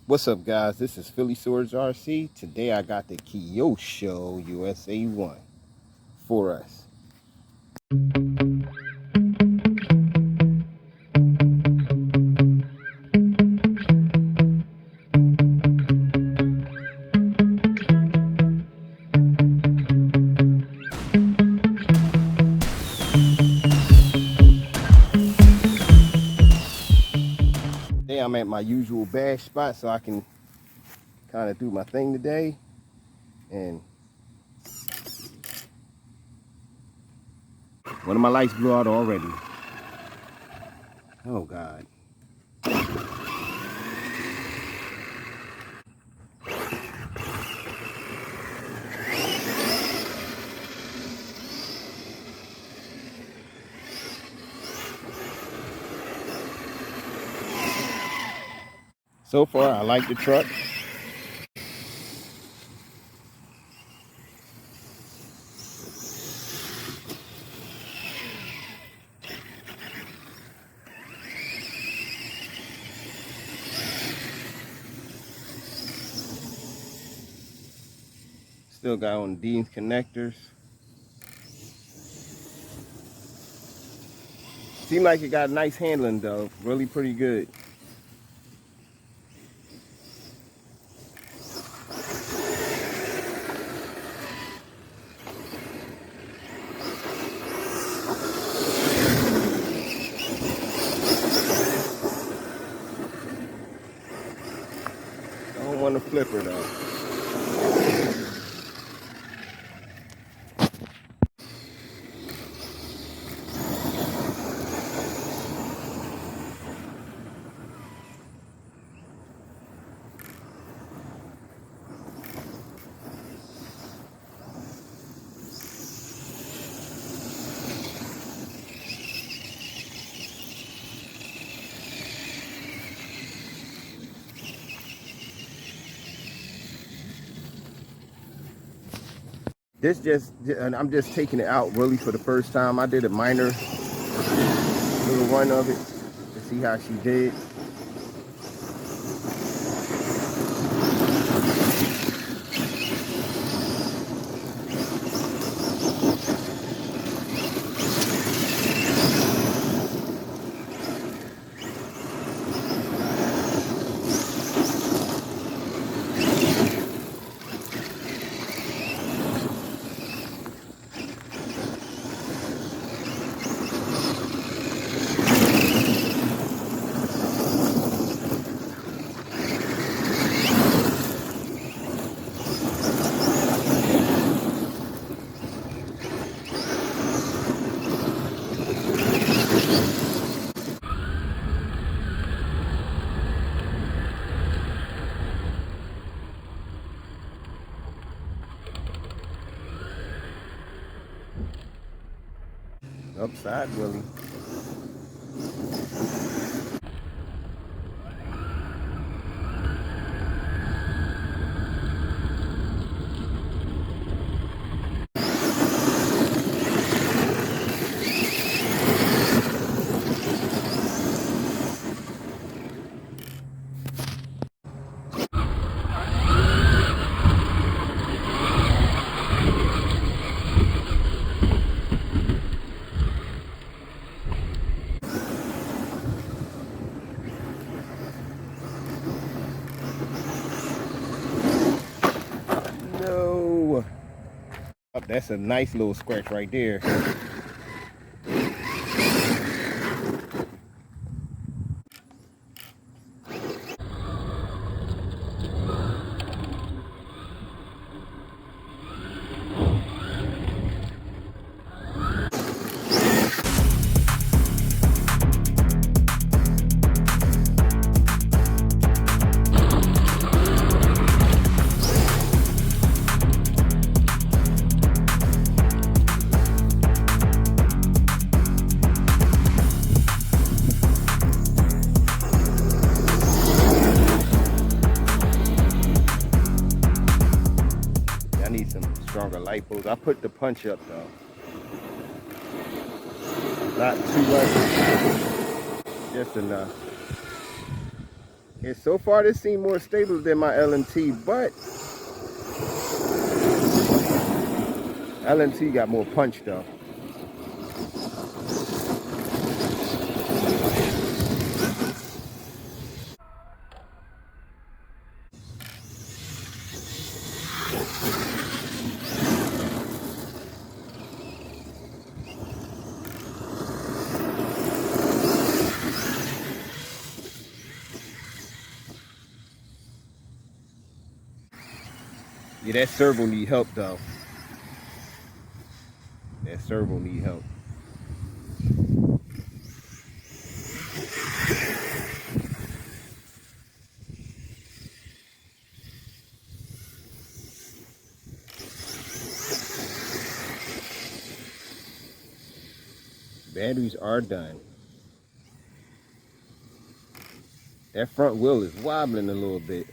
What's up, guys? This is Phillyswords RC. Today I got the Kyosho USA-1 for us. Today I'm at my usual bash spot so I can kind of do my thing today. And one of my lights blew out already. Oh God. So far I like the truck. Still got on Dean's connectors. Seemed like it got nice handling though, really pretty good. I don't want to flip her though. I'm just taking it out really for the first time. I did a minor little run of it to see how she did. Upside Willie. No. Oh, that's a nice little scratch right there. I need some stronger light bulbs. I put the punch up though. Not too much, just enough. And so far this seems more stable than my LMT, but LMT got more punch though. Yeah, that servo need help though. That servo need help. Batteries are done. That front wheel is wobbling a little bit.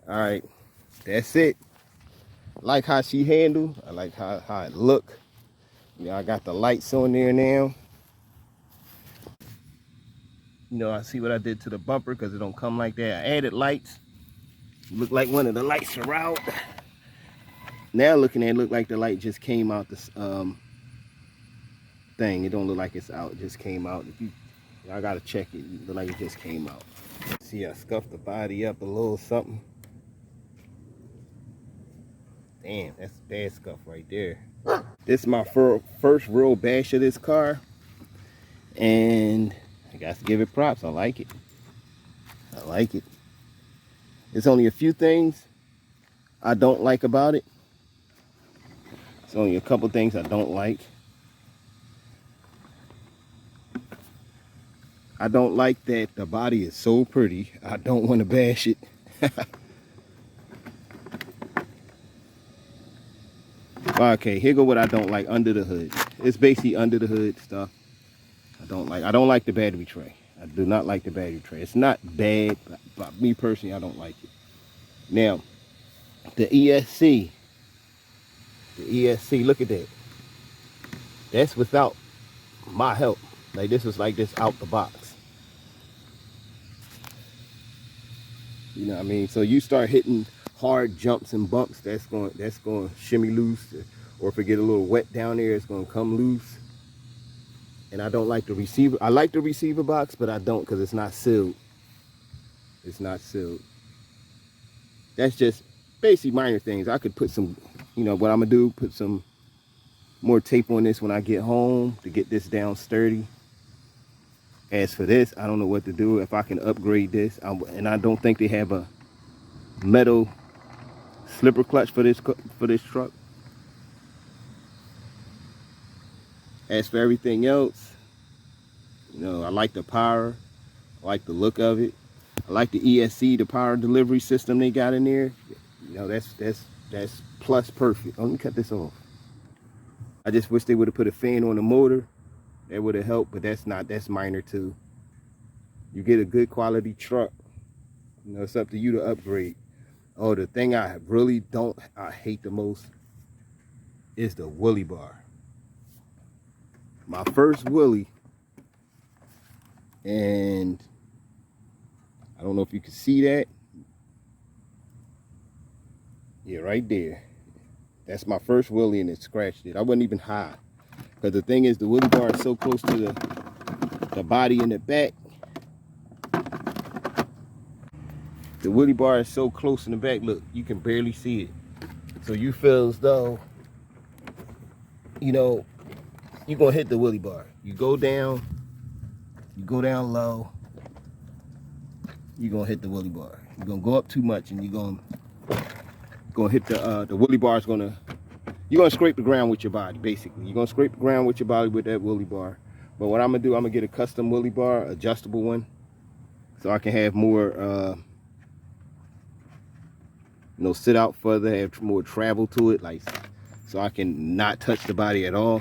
All right, that's it. I like how she handled. I like how it look. You know, I got the lights on there now. You know, I see what I did to the bumper because it don't come like that. I added lights. Look like one of the lights are out. Now looking at it, look like the light just came out this thing. It don't look like it's out. It just came out. If you, I gotta check it. It look like it just came out. See, I scuffed the body up a little something. Damn, that's a bad scuff right there. This is my first real bash of this car, and I got to give it props. I like it. I like it. There's only a few things I don't like about it. There's only a couple things I don't like. I don't like that the body is so pretty. I don't want to bash it. Okay, here go what I don't like under the hood. It's basically under the hood stuff. I don't like the battery tray. I do not like the battery tray. It's not bad, but me personally, I don't like it. Now, the ESC, look at that. That's without my help. Like this was like this out the box. You know what I mean? So you start hitting hard jumps and bumps, that's going to shimmy loose, or if it get a little wet down there, it's going to come loose. And I don't like the receiver. I like the receiver box, but I don't because it's not sealed. It's not sealed. That's just basically minor things. I could put some, you know what I'm gonna do, put some more tape on this when I get home to get this down sturdy. As for this, I don't know what to do. If I can upgrade this, and I don't think they have a metal slipper clutch for this truck. As for everything else, you know, I like the power, I like the look of it, I like the ESC, the power delivery system they got in there. You know, that's plus perfect. Oh, let me cut this off. I just wish they would have put a fan on the motor. That would have helped, but that's minor too. You get a good quality truck, you know, it's up to you to upgrade. Oh, the thing I hate the most is the wheelie bar. My first wheelie, and I don't know if you can see that. Yeah, right there. That's my first wheelie and it scratched it. I wasn't even high. Because the thing is, the wheelie bar is so close to the body in the back. The wheelie bar is so close in the back, look, you can barely see it. So you feel as though, you know, you're going to hit the wheelie bar. You go down low, you're going to hit the wheelie bar. You're going to go up too much and you're going to hit the wheelie bar is going to, you're going to scrape the ground with your body, basically. You're going to scrape the ground with your body with that wheelie bar. But what I'm going to do, I'm going to get a custom wheelie bar, adjustable one, so I can have more, you know, sit out further, have more travel to it, like, so I can not touch the body at all.